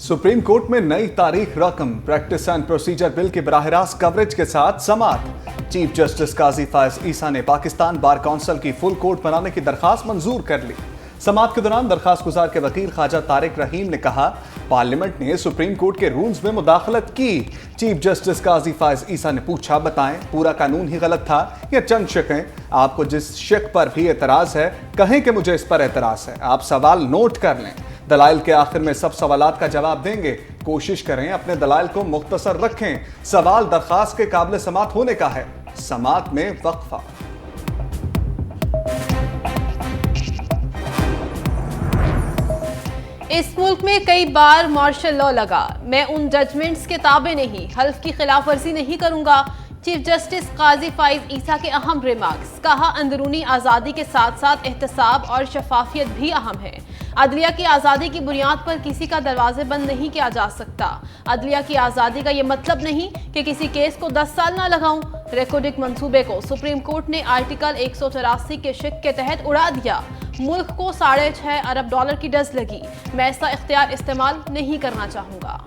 Supreme court में नई तारीख रकम प्रैक्टिस एंड प्रोसीजर बिल के बराह रास्त कवरेज के साथ समाअत। चीफ जस्टिस काजी फायज ईसा ने पाकिस्तान बार काउंसिल की फुल कोर्ट बनाने की दरखास्त मंजूर कर ली। समाअत के दौरान दरखास्त गुजार के वकील ख्वाजा तारिक रहीम ने कहा, पार्लियामेंट ने सुप्रीम कोर्ट के रूल्स में मुदाखलत की। चीफ जस्टिस काजी फायज ईसा ने पूछा, बताएं पूरा कानून ही गलत था या चंद शक हैं? आपको जिस शक पर भी एतराज है कहें कि मुझे इस पर एतराज है। आप सवाल नोट कर लें, दलाइल के आखिर में सब सवालात का जवाब देंगे। कोशिश करें अपने दलाइल को मुख्तसर रखें। सवाल दरखास्त के काबिल समाअत होने का है। समाअत में वक्फा। इस मुल्क में कई बार मार्शल लॉ लगा। मैं उन जजमेंट्स के ताबे नहीं, हल्फ की खिलाफ वर्जी नहीं करूंगा। चीफ जस्टिस काजी फायज ईसा के अहम रिमार्क्स। कहा, अंदरूनी आज़ादी के साथ साथ एहतसाब और शफाफियत भी अहम है। अदलिया की आज़ादी की बुनियाद पर किसी का दरवाजे बंद नहीं किया जा सकता। अदलिया की आज़ादी का यह मतलब नहीं कि किसी केस को 10 साल ना लगाऊं। रिकॉर्डिंग मंसूबे को सुप्रीम कोर्ट ने आर्टिकल 184 के शिक के तहत उड़ा दिया। मुल्क को $6.5 अरब की डज लगी। मैं ऐसा इख्तियार इस्तेमाल नहीं करना चाहूंगा।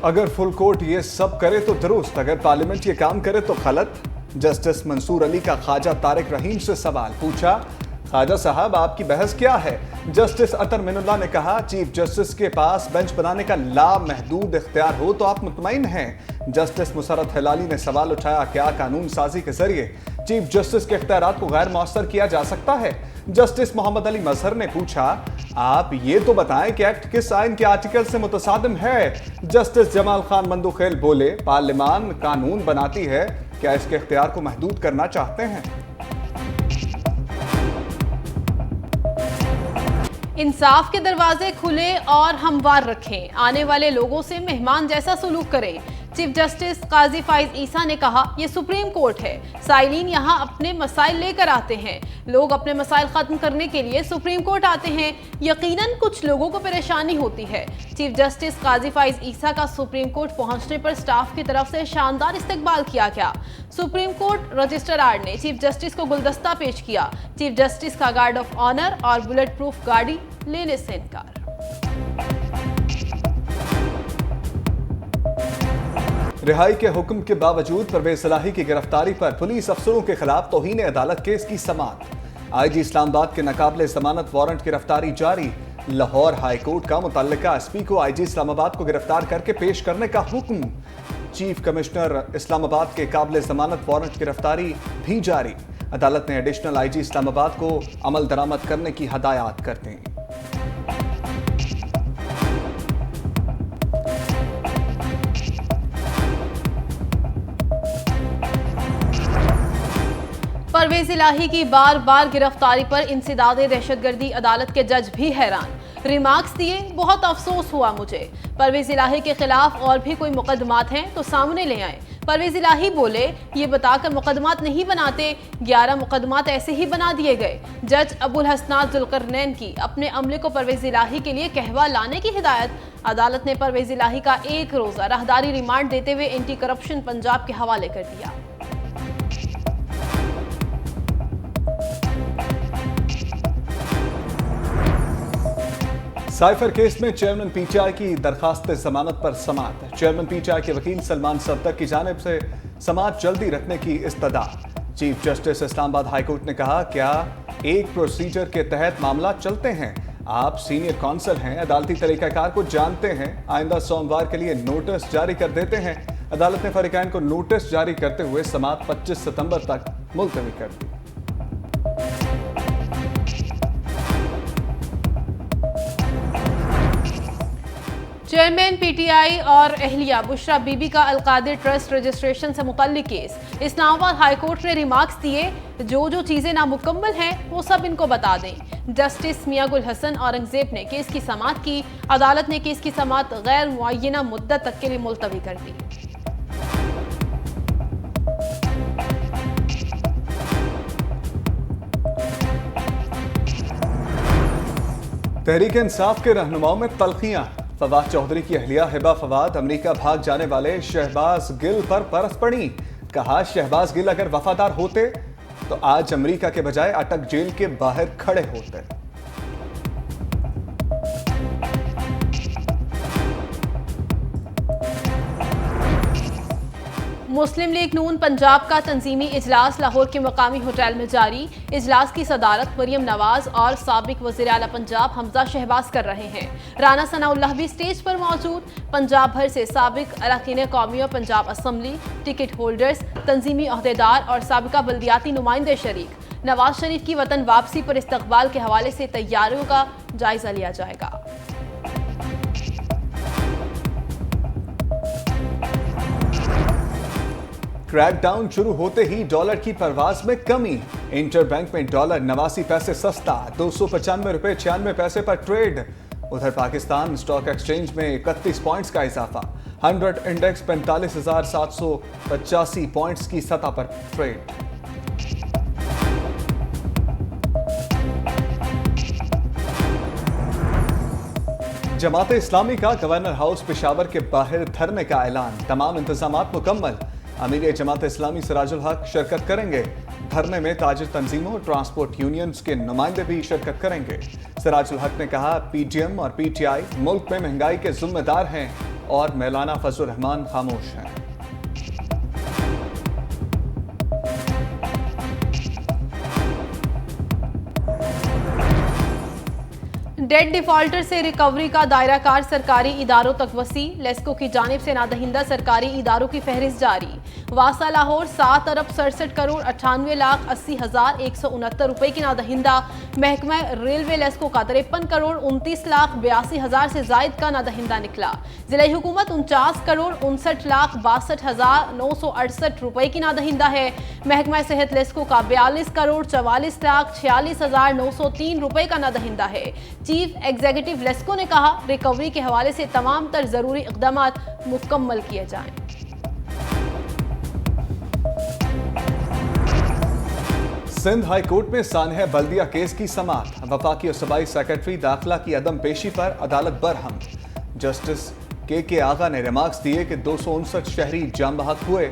अगर फुल कोर्ट ये सब करे तो दुरुस्त, अगर पार्लियामेंट ये काम करे तो गलत। जस्टिस मंसूर अली का ख्वाजा तारिक रहीम से सवाल पूछा, ख्वाजा साहब आपकी बहस क्या है? जस्टिस अतर मिनुल्लाह ने कहा, चीफ जस्टिस के पास बेंच बनाने का लामहदूद इख्तियार हो तो आप मुतमईन हैं? जस्टिस मुसर्रत हिलाली ने सवाल उठाया, क्या कानून साजी के जरिए चीफ जस्टिस के इख्तियारात को गैर मौसर किया जा सकता है? जस्टिस मोहम्मद अली मजहर ने पूछा, आप ये तो बताएं कि एक्ट किस आइन के आर्टिकल से मुतसादिम है? जस्टिस जमाल खान मंदुखेल बोले, पार्लियामान कानून बनाती है, क्या इसके इख्तियार को महदूद करना चाहते हैं? इंसाफ के दरवाजे खुले और हमवार रखें। आने वाले लोगों से मेहमान जैसा सलूक करें। चीफ जस्टिस काजी फायज ईसा ने कहा, यह सुप्रीम कोर्ट है। साइलीन यहाँ अपने मसाइल लेकर आते हैं। लोग अपने मसाइल खत्म करने के लिए सुप्रीम कोर्ट आते हैं। यकीनन कुछ लोगों को परेशानी होती है। चीफ जस्टिस काजी फायज ईसा का सुप्रीम कोर्ट पहुंचने पर स्टाफ की तरफ से शानदार इस्तकबाल किया गया। सुप्रीम कोर्ट रजिस्ट्रार ने चीफ जस्टिस को गुलदस्ता पेश किया। चीफ जस्टिस का गार्ड ऑफ ऑनर और बुलेट प्रूफ गाड़ी लेने से इनकार। रिहाई के हुक्म के बावजूद परवेज इलाही की गिरफ्तारी पर पुलिस अफसरों के खिलाफ तौहीन अदालत केस की समाअत। आईजी इस्लामाबाद के नाकाबिले जमानत वारंट गिरफ्तारी जारी। लाहौर हाई कोर्ट का मुतल्लिका एसपी को आईजी इस्लामाबाद को गिरफ्तार करके पेश करने का हुक्म। चीफ कमिश्नर इस्लामाबाद के काबिले जमानत वारंट गिरफ्तारी भी जारी। अदालत ने एडिशनल आईजी इस्लामाबाद को अमल दरामद करने की हदायत कर दी। परवेज इलाही की बार बार गिरफ्तारी पर इंसदादे दहशतगर्दी अदालत के जज भी हैरान। रिमार्क्स दिए, बहुत अफसोस हुआ मुझे। परवेज इलाही के खिलाफ और भी कोई मुकदमात हैं तो सामने ले आए। परवेज इलाही बोले, ये बताकर मुकदमात नहीं बनाते, 11 मुकदमात ऐसे ही बना दिए गए। जज अबुल हसनात जुल्करनैन की अपने अमले को परवेज इलाही के लिए कहवा लाने की हिदायत। अदालत ने परवेज इलाही का 1 रोजा राहदारी रिमांड देते हुए एंटी करप्शन पंजाब के हवाले कर दिया। साइफर केस में चेयरमैन पीटीआई की दरखास्त जमानत पर समाअत। चेयरमैन पीटीआई के वकील सलमान सफदर की जानिब से समाअत जल्दी रखने की इस्तदा। Chief justice Islamabad high court ने कहा, क्या एक प्रोसीजर के तहत मामला चलते हैं? आप सीनियर काउंसिल हैं, अदालती तरीकाकार को जानते हैं। आइंदा सोमवार के लिए नोटिस जारी कर देते हैं। अदालत ने फरीकैन को नोटिस जारी करते हुए समाअत 25 सितंबर तक मुलतवी कर दी। चेयरमैन पीटीआई और एहलिया बुशरा बीबी का अलकादिर ट्रस्ट रजिस्ट्रेशन से मुतल्लिक केस। इस्लामाबाद हाई कोर्ट ने रिमार्क्स दिए, जो चीजें नामुकम्मल हैं वो सब इनको बता दें। जस्टिस मियां गुल हसन औरंगजेब ने केस की समाअत की। अदालत ने केस की समाअत गैर मुअय्यना मुद्दत तक के लिए मुलतवी कर दी। तहरीक इंसाफ के रहनुमाओं में तल्खियां। फवाद चौधरी की अहलिया हिबा फवाद अमेरिका भाग जाने वाले शहबाज गिल पर बरस पड़ी। कहा, शहबाज गिल अगर वफादार होते तो आज अमेरिका के बजाय अटक जेल के बाहर खड़े होते। मुस्लिम लीग नून पंजाब का तंजीमी इजलास लाहौर के मकामी होटल में जारी। इजलास की सदारत मरियम नवाज और साबिक वज़ीर आला पंजाब हमजा शहबाज कर रहे हैं। राना सनाउल्लाह भी स्टेज पर मौजूद। पंजाब भर से साबिक अरकान कौमी और पंजाब असम्बली, टिकट होल्डर्स, तंजीमी अहदेदार और साबिका बल्दियाती नुमाइंदे शरीक। नवाज शरीफ की वतन वापसी पर इस्तकबाल के हवाले से तैयारियों का जायजा लिया जाएगा। क्रैकडाउन शुरू होते ही डॉलर की परवाज में कमी। इंटरबैंक में डॉलर 89 पैसे सस्ता, 295 रुपए 96 पैसे पर ट्रेड। उधर पाकिस्तान स्टॉक एक्सचेंज में 31 पॉइंट्स का इजाफा। 100 इंडेक्स 45,785 पॉइंट्स की सतह पर ट्रेड। जमात इस्लामी का गवर्नर हाउस पेशावर के बाहर धरने का ऐलान। तमाम इंतजामात मुकम्मल। अमीर जमात इस्लामी सिराजुल हक शिरकत करेंगे। धरने में ताजिर तंजीमों और ट्रांसपोर्ट यूनियंस के नुमाइंदे भी शिरकत करेंगे। सिराजुल हक ने कहा, पीटीएम और पीटीआई मुल्क में महंगाई के जिम्मेदार हैं और मौलाना फजलुर रहमान खामोश हैं। डेट डिफॉल्टर से रिकवरी का दायरा कार सरकारी इदारों तक वसी। लेस्को की जानिब से नादहिंदा सरकारी इदारों की फहरिस्त जारी। वासा लाहौर 7 अरब 67 करोड़ 98,80,169 रुपए की नादहिंदा। महकमा रेलवे लेस्को का 53 करोड़ 29,82,000 से जायद का नादहिंदा निकला। जिला हुकूमत 49 करोड़ 59,62,968 रुपए की नादहिंदा है। महकमा सेहत लेस्को का 42 करोड़ 44,46,903 रुपए का नादहिंदा है। चीफ एग्जीक्यूटिव लेस्को ने कहा, रिकवरी के हवाले से तमाम तर जरूरी इक़दामात मुकम्मल किए जाएं। सिंध हाई कोर्ट में सानह बल्दिया केस की समाअत। वफाकी और सूबाई सेक्रेटरी दाखिला की अदम पेशी पर अदालत बरहम। जस्टिस के आगा ने रिमार्क्स दिए कि 259 शहरी जाम बहक हुए,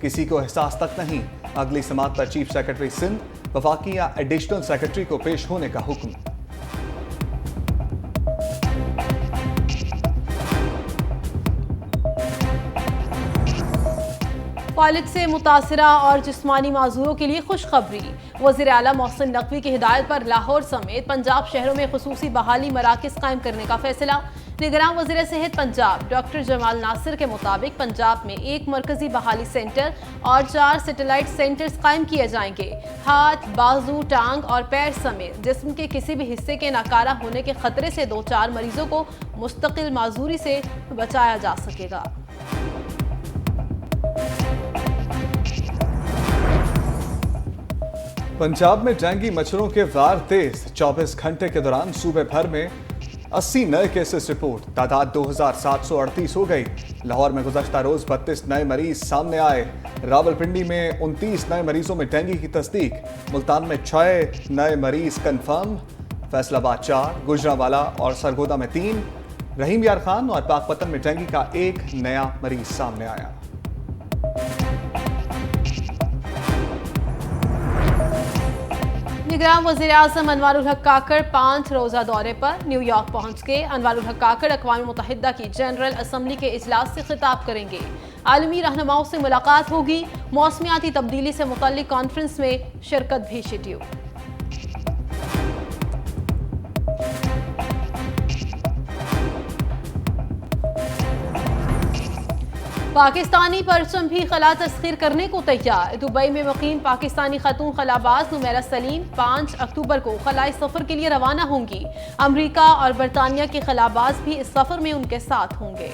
किसी को एहसास तक नहीं। अगली समाअत पर चीफ सेक्रेटरी सिंध, वफाकी या एडिशनल सेक्रेटरी को पेश होने का हुक्म। फालिज से मुतासरा और जिस्मानी माजूरों के लिए खुशखबरी। वज़ीर आला मोहसिन नकवी की हिदायत पर लाहौर समेत पंजाब शहरों में खुसूसी बहाली मराकज़ कायम करने का फैसला। निगरान वज़ीर सेहत पंजाब डॉक्टर जमाल नासिर के मुताबिक पंजाब में 1 मरकजी बहाली सेंटर और 4 सैटेलाइट सेंटर्स कायम किए जाएंगे। हाथ, बाजू, टांग और पैर समेत जिस्म के किसी भी हिस्से के नाकारा होने के खतरे से 2-4 मरीजों को मुस्तकिल माजूरी से बचाया जा सकेगा। पंजाब में डेंगू मच्छरों के वार तेज। 24 घंटे के दौरान सूबे भर में 80 नए केसेस रिपोर्ट। तादाद 2738 हो गई। लाहौर में गुज़श्ता रोज 32 नए मरीज सामने आए। रावलपिंडी में 29 नए मरीजों में डेंगू की तस्दीक। मुल्तान में 6 नए मरीज कन्फर्म। फैसलाबाद 4, गुजरांवाला और सरगोदा में 3। रहीम यार खान और पाकपतन में डेंगू का 1 नया मरीज सामने आया। निगरान वज़ीर आज़म अनवारुल हक काकड़ 5 रोज़ा दौरे पर न्यूयॉर्क पहुंच गए। अनवारुल हक काकड़ अक़वाम मुत्तहिदा की जनरल असम्बली के इजलास से खिताब करेंगे। आलमी रहनुमाओं से मुलाकात होगी। मौसमियाती तब्दीली से मुतल्लिक कॉन्फ्रेंस में शिरकत भी शेड्यूल। पाकिस्तानी परचम भी खला तस्खीर करने को तैयार। दुबई में मुकीम पाकिस्तानी खतून खलाबाज नुमैरा सलीम 5 अक्टूबर को खलाई सफर के लिए रवाना होंगी। अमरीका और बरतानिया के खलाबाज भी इस सफर में उनके साथ होंगे।